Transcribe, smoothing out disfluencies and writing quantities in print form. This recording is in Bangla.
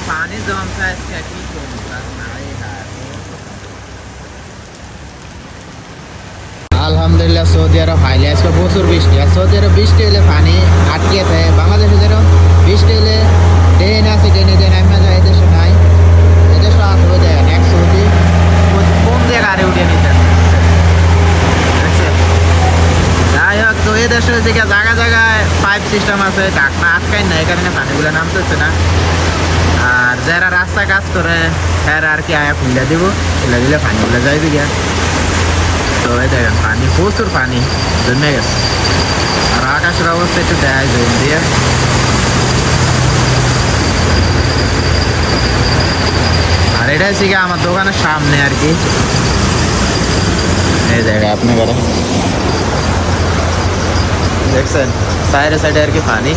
পানি জমছে আজকে কি করবো আলহামদুলিল্লাহ সৌদি আরব হাইলে আজকে প্রচুর বৃষ্টি আর সৌদি আরব বৃষ্টি হলে পানি আটকে থাকে বাংলাদেশে যেরকম বৃষ্টি হলে ট্রেন আছে ট্রেনে যে নামা যায় এদেশে নাই এদেশে আসবে দেখেন এক সৌদি কোন জায়গায় উঠে নিতে যাই হোক তো এই দেশের দিকে জায়গায় জায়গায় পাইপ সিস্টেম আছে ঢাকনা আটকাই না এই কারণে পানিগুলো নামতেছে না আর যারা রাস্তা কাজ করে তারা আর কি আয়া খুলে দিব খুলে দিলে পানিগুলো যাইবে গিয়া তো এই দেখেন পানি প্রচুর পানি জমে গেছে আর আকাশের অবস্থা একটু দেয় জম দিয়ে আর এটা হচ্ছে কি আমার দোকানের সামনে আর কি এই জায়গা আপনি করে দেখছেন সাইডে সাইডে আর কি পানি